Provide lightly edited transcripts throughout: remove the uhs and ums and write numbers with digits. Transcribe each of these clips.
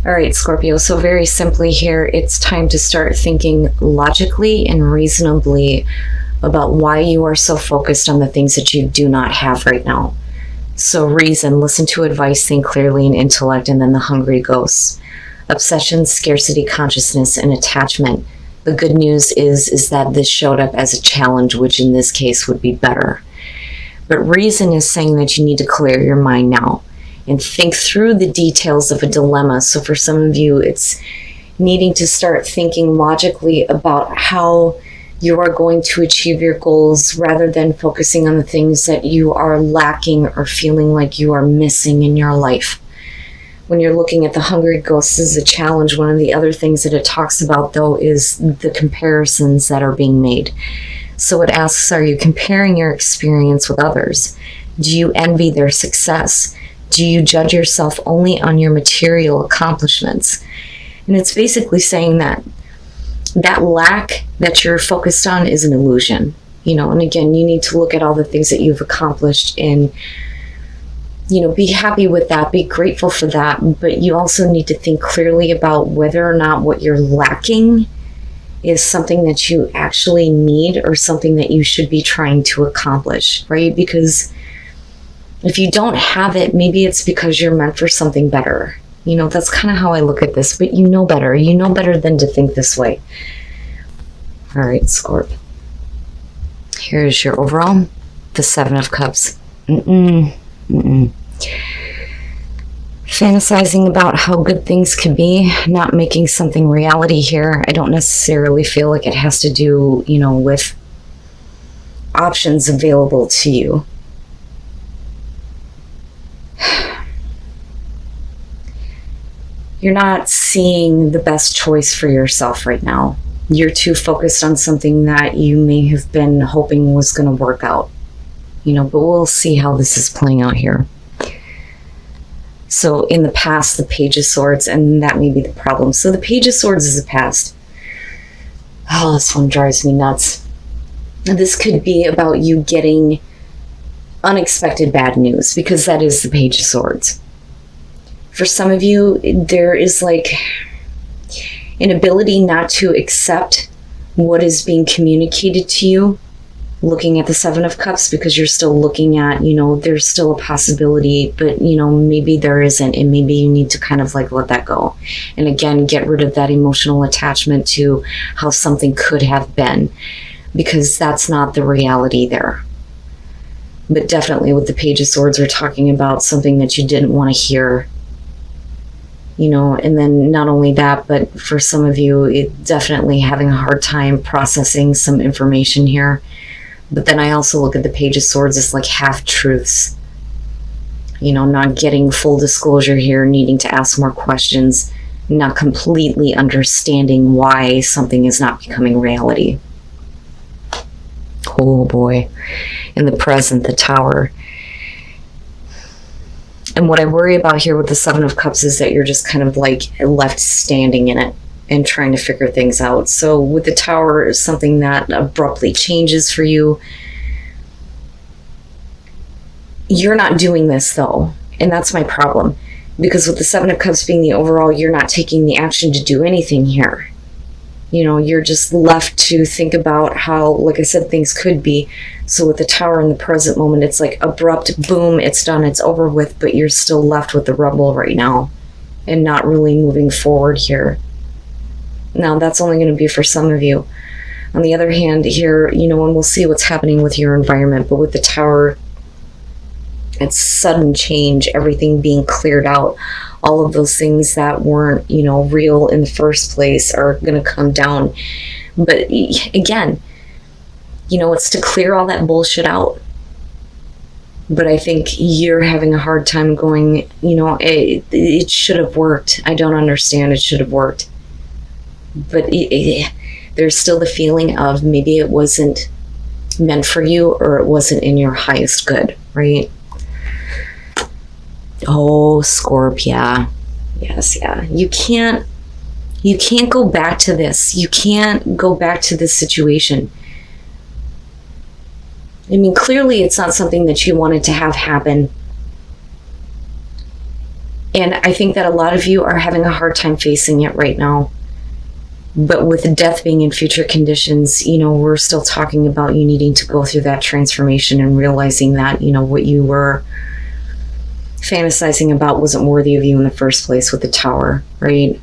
All right, Scorpio. So very simply here, it's time to start thinking logically and reasonably about why you are so focused on the things that you do not have right now. So reason, listen to advice, think clearly, and intellect, and then the hungry ghosts. Obsession, scarcity, consciousness, and attachment. The good news is that this showed up as a challenge, which in this case would be better. But reason is saying that you need to clear your mind now and think through the details of a dilemma. So for some of you, it's needing to start thinking logically about how you are going to achieve your goals rather than focusing on the things that you are lacking or feeling like you are missing in your life. When you're looking at the hungry ghosts as a challenge, one of the other things that it talks about, though, is the comparisons that are being made. So it asks, are you comparing your experience with others? Do you envy their success? Do you judge yourself only on your material accomplishments? And it's basically saying that lack that you're focused on is an illusion. And again, you need to look at all the things that you've accomplished and be happy with that, be grateful for that, but you also need to think clearly about whether or not what you're lacking is something that you actually need or something that you should be trying to accomplish, right? Because if you don't have it, maybe it's because you're meant for something better. That's kind of how I look at this, but you know better. You know better than to think this way. All right, Scorp. Here's your overall, the Seven of Cups. Fantasizing about how good things could be, not making something reality here. I don't necessarily feel like it has to do, with options available to you. You're not seeing the best choice for yourself right now. You're too focused on something that you may have been hoping was going to work out. But we'll see how this is playing out here. So in the past, the Page of Swords, and that may be the problem. So the Page of Swords is the past. Oh, this one drives me nuts. This could be about you getting unexpected bad news, because that is the Page of Swords. For some of you, there is like an ability not to accept what is being communicated to you, looking at the Seven of Cups, because you're still looking at, there's still a possibility, but, maybe there isn't, and maybe you need to kind of like let that go. And again, get rid of that emotional attachment to how something could have been, because that's not the reality there. But definitely with the Page of Swords, we're talking about something that you didn't want to hear. And then not only that, but for some of you, it definitely having a hard time processing some information here. But then I also look at the Page of Swords as like half-truths. Not getting full disclosure here, needing to ask more questions, not completely understanding why something is not becoming reality. Oh boy. In the present, the Tower. And what I worry about here with the Seven of Cups is that you're just kind of like left standing in it and trying to figure things out. So with the Tower, something that abruptly changes for you. You're not doing this though, and that's my problem. Because with the Seven of Cups being the overall, you're not taking the action to do anything here. You're just left to think about how, like I said, things could be. So with the Tower in the present moment, it's like abrupt, boom, it's done, it's over with, but you're still left with the rubble right now and not really moving forward here. Now, that's only going to be for some of you. On the other hand, here, and we'll see what's happening with your environment, but with the Tower, it's sudden change, everything being cleared out. All of those things that weren't, real in the first place are going to come down. But again, it's to clear all that bullshit out. But I think you're having a hard time going, it should have worked. I don't understand. It should have worked. But there's still the feeling of maybe it wasn't meant for you, or it wasn't in your highest good, right? Oh, Scorpio. Yes, yeah. You can't go back to this. You can't go back to this situation. I mean, clearly it's not something that you wanted to have happen. And I think that a lot of you are having a hard time facing it right now. But with death being in future conditions, we're still talking about you needing to go through that transformation and realizing that, what you were fantasizing about wasn't worthy of you in the first place with the Tower, right?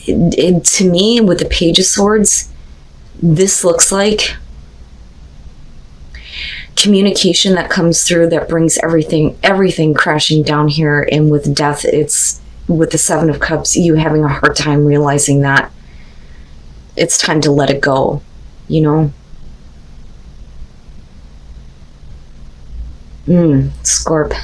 To me, with the Page of Swords, this looks like communication that comes through that brings everything crashing down here. And with death, it's with the Seven of Cups, you having a hard time realizing that it's time to let it go, Scorp.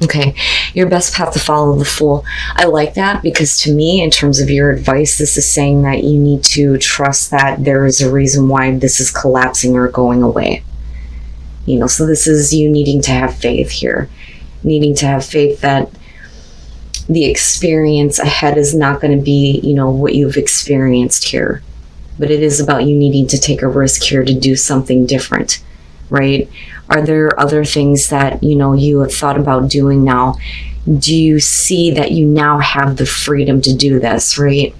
Okay, your best path to follow the Fool. I like that because to me, in terms of your advice, this is saying that you need to trust that there is a reason why this is collapsing or going away. So this is you needing to have faith here. Needing to have faith that the experience ahead is not going to be, what you've experienced here. But it is about you needing to take a risk here to do something different, right? Are there other things that, you have thought about doing now? Do you see that you now have the freedom to do this, right?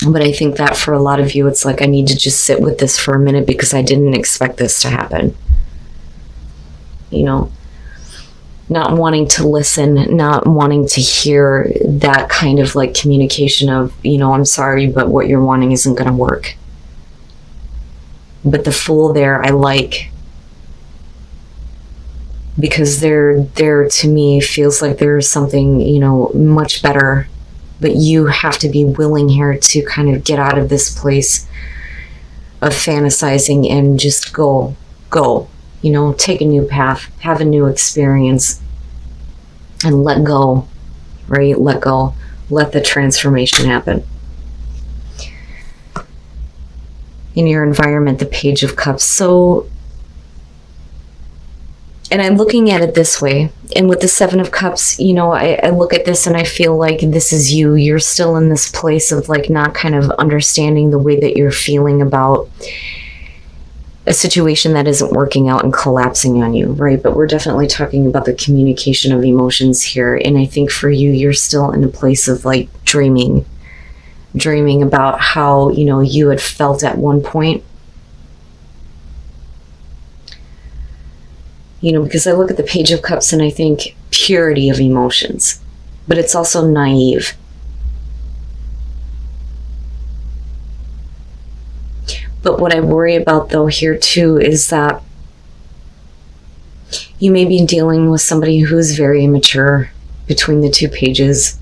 But I think that for a lot of you, it's like, I need to just sit with this for a minute because I didn't expect this to happen. Not wanting to listen, not wanting to hear that kind of like communication of, I'm sorry, but what you're wanting isn't going to work. But the Fool there, I like, because there to me feels like there's something, much better, but you have to be willing here to kind of get out of this place of fantasizing and just go, take a new path, have a new experience, and let go, right? Let go. Let the transformation happen. In your environment, the Page of Cups. So, and I'm looking at it this way. And with the Seven of Cups, I look at this and I feel like this is you. You're still in this place of like not kind of understanding the way that you're feeling about a situation that isn't working out and collapsing on you, right? But we're definitely talking about the communication of emotions here. And I think for you, you're still in a place of like dreaming about how, you had felt at one point. Because I look at the Page of Cups and I think purity of emotions, but it's also naive. But what I worry about though here too is that you may be dealing with somebody who's very immature between the two pages.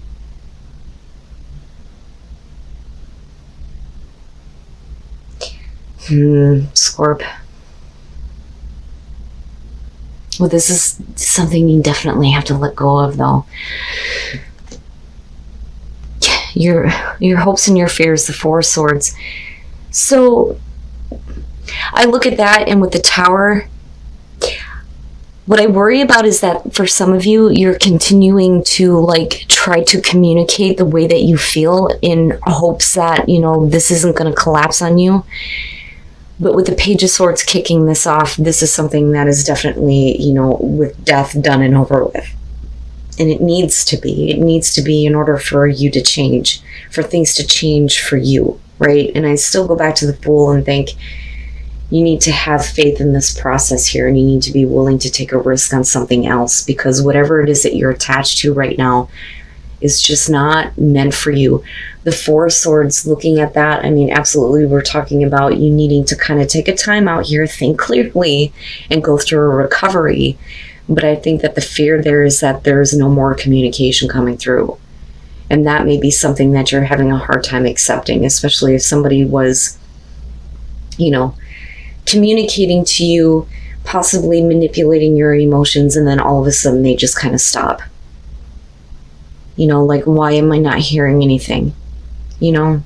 Scorp. Well, this is something you definitely have to let go of though. Your hopes and your fears, the Four of Swords. So I look at that, and with the Tower, what I worry about is that for some of you, you're continuing to like try to communicate the way that you feel in hopes that, this isn't going to collapse on you. But with the Page of Swords kicking this off, this is something that is definitely, with death done and over with. And it needs to be. It needs to be in order for you to change, for things to change for you, right? And I still go back to the Fool and think you need to have faith in this process here, and you need to be willing to take a risk on something else, because whatever it is that you're attached to right now is just not meant for you. The Four of Swords, looking at that, I mean, absolutely, we're talking about you needing to kind of take a time out here, think clearly, and go through a recovery. But I think that the fear there is that there's no more communication coming through. And that may be something that you're having a hard time accepting, especially if somebody was, communicating to you, possibly manipulating your emotions, and then all of a sudden they just kind of stop. Like, why am I not hearing anything? I'm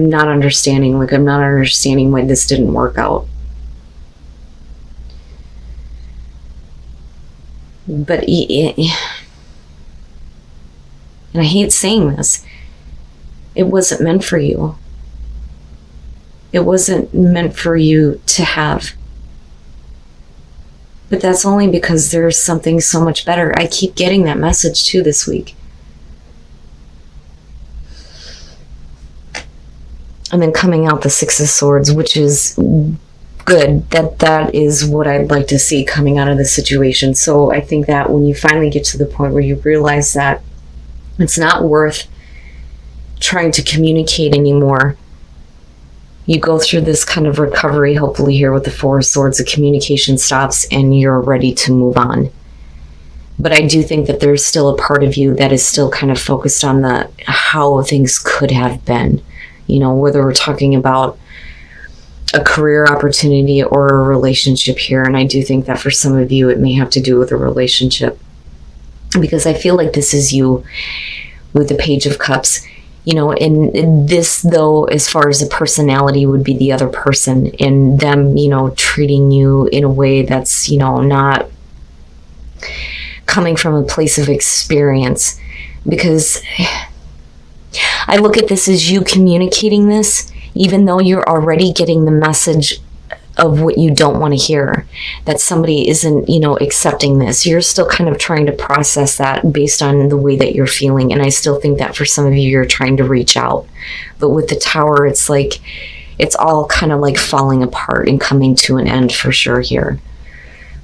not understanding. Like, I'm not understanding why this didn't work out. But, and I hate saying this, it wasn't meant for you. It wasn't meant for you to have But that's only because there's something so much better. I keep getting that message too this week. And then coming out the Six of Swords, which is good. That is what I'd like to see coming out of the situation. So I think that when you finally get to the point where you realize that it's not worth trying to communicate anymore, you go through this kind of recovery, hopefully here with the Four of Swords, the communication stops and you're ready to move on. But I do think that there's still a part of you that is still kind of focused on the how things could have been. You know, whether we're talking about a career opportunity or a relationship here. And I do think that for some of you, it may have to do with a relationship. Because I feel like this is you with the Page of Cups. You know, and this, though, as far as the personality would be the other person, and them, you know, treating you in a way that's, you know, not coming from a place of experience. Because I look at this as you communicating this, even though you're already getting the message of what you don't want to hear, that somebody isn't, you know, accepting this. You're still kind of trying to process that based on the way that you're feeling. And I still think that for some of you, you're trying to reach out. But with the Tower, it's like, it's all kind of like falling apart and coming to an end for sure here.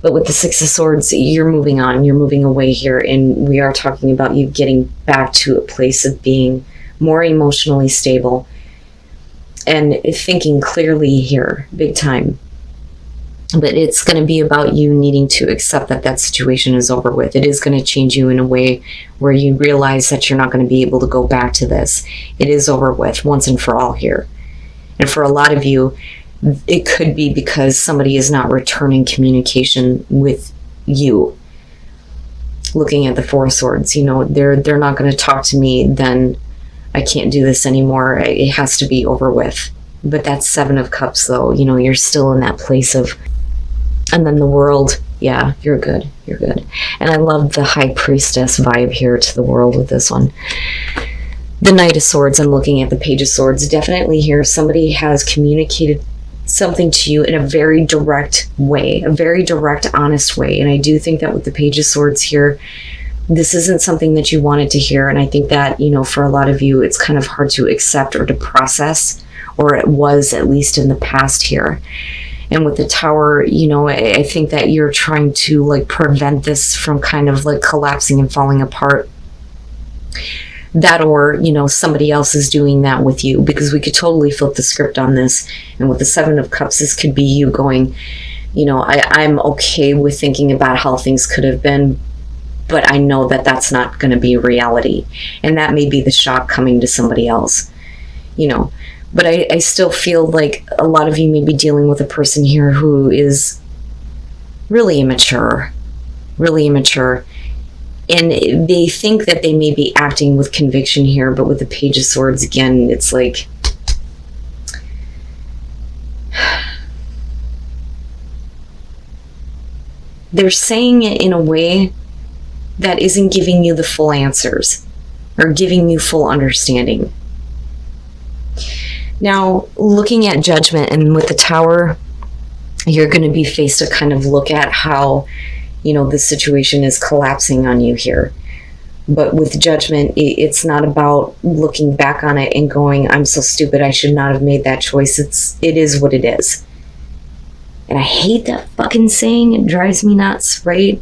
But with the Six of Swords, you're moving on, you're moving away here. And we are talking about you getting back to a place of being more emotionally stable and thinking clearly here, big time. But it's going to be about you needing to accept that that situation is over with. It is going to change you in a way where you realize that you're not going to be able to go back to this. It is over with once and for all here. And for a lot of you, it could be because somebody is not returning communication with you. Looking at the Four of Swords, you know, they're not going to talk to me, then I can't do this anymore. It has to be over with. But that's Seven of Cups, though. You know, you're still in that place of... And then the World, yeah, you're good. You're good. And I love the High Priestess vibe here to the World with this one. The Knight of Swords, I'm looking at the Page of Swords. Definitely here, somebody has communicated something to you in a very direct way, a very direct, honest way. And I do think that with the Page of Swords here, this isn't something that you wanted to hear. And I think that, you know, for a lot of you, it's kind of hard to accept or to process, or it was at least in the past here. And with the Tower, you know, I think that you're trying to like prevent this from kind of like collapsing and falling apart. That, or, you know, somebody else is doing that with you, because we could totally flip the script on this. And with the Seven of Cups, this could be you going, you know, I'm okay with thinking about how things could have been, but I know that that's not going to be reality. And that may be the shock coming to somebody else, you know. But I still feel like a lot of you may be dealing with a person here who is really immature. And they think that they may be acting with conviction here, but with the Page of Swords, again, it's like... They're saying it in a way that isn't giving you the full answers or giving you full understanding. Now, looking at Judgment, and with the Tower, you're going to be faced to kind of look at how, you know, the situation is collapsing on you here. But with Judgment, it's not about looking back on it and going, I'm so stupid, I should not have made that choice. It is what it is. And I hate that fucking saying. It drives me nuts, right?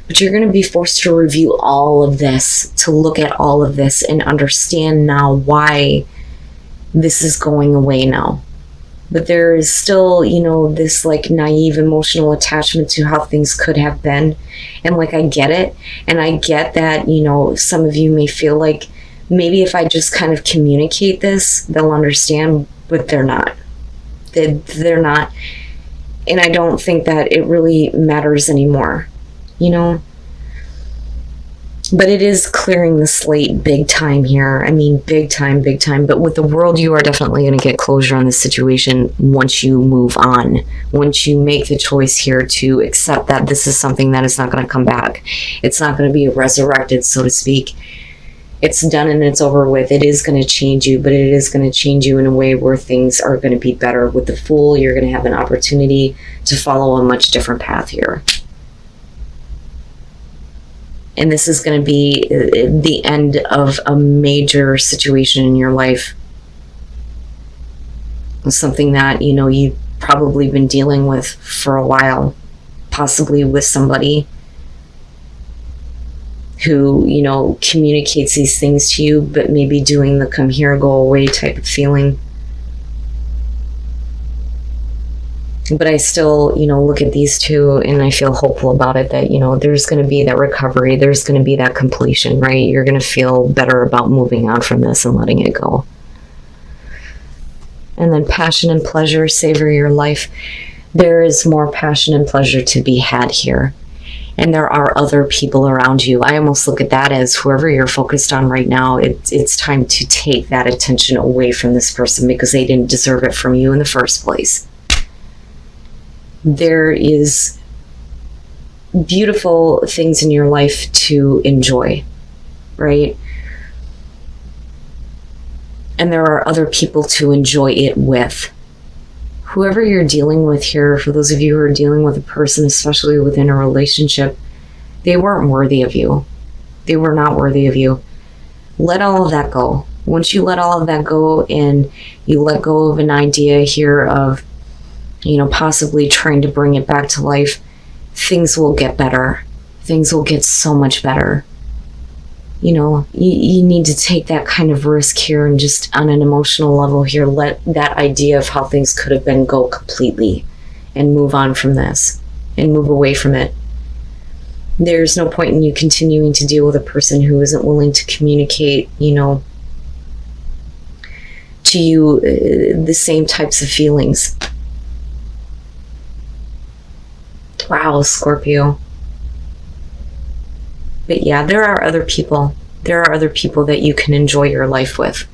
But you're going to be forced to review all of this, to look at all of this and understand now why this is going away now. But there is still, you know, this like naive emotional attachment to how things could have been. And like, I get it. And I get that, you know, some of you may feel like maybe if I just kind of communicate this, they'll understand, but they're not. They're not. And I don't think that it really matters anymore, you know. But it is clearing the slate big time here. I mean, big time, big time. But with the World, you are definitely going to get closure on this situation once you move on. Once you make the choice here to accept that this is something that is not going to come back. It's not going to be resurrected, so to speak. It's done and it's over with. It is going to change you, but it is going to change you in a way where things are going to be better. With the Fool, you're going to have an opportunity to follow a much different path here. And this is going to be the end of a major situation in your life. Something that, you've probably been dealing with for a while, possibly with somebody who, communicates these things to you, but maybe doing the come here, go away type of feeling. But I still, look at these two and I feel hopeful about it that, there's going to be that recovery. There's going to be that completion, right? You're going to feel better about moving on from this and letting it go. And then passion and pleasure, savor your life. There is more passion and pleasure to be had here. And there are other people around you. I almost look at that as whoever you're focused on right now, it's time to take that attention away from this person because they didn't deserve it from you in the first place. There is beautiful things in your life to enjoy, right? And there are other people to enjoy it with. Whoever you're dealing with here, for those of you who are dealing with a person, especially within a relationship, they weren't worthy of you. They were not worthy of you. Let all of that go. Once you let all of that go and you let go of an idea here of, possibly trying to bring it back to life, things will get better. Things will get so much better. You need to take that kind of risk here and just on an emotional level here, let that idea of how things could have been go completely and move on from this and move away from it. There's no point in you continuing to deal with a person who isn't willing to communicate, to you the same types of feelings. Wow, Scorpio. But yeah, there are other people. There are other people that you can enjoy your life with.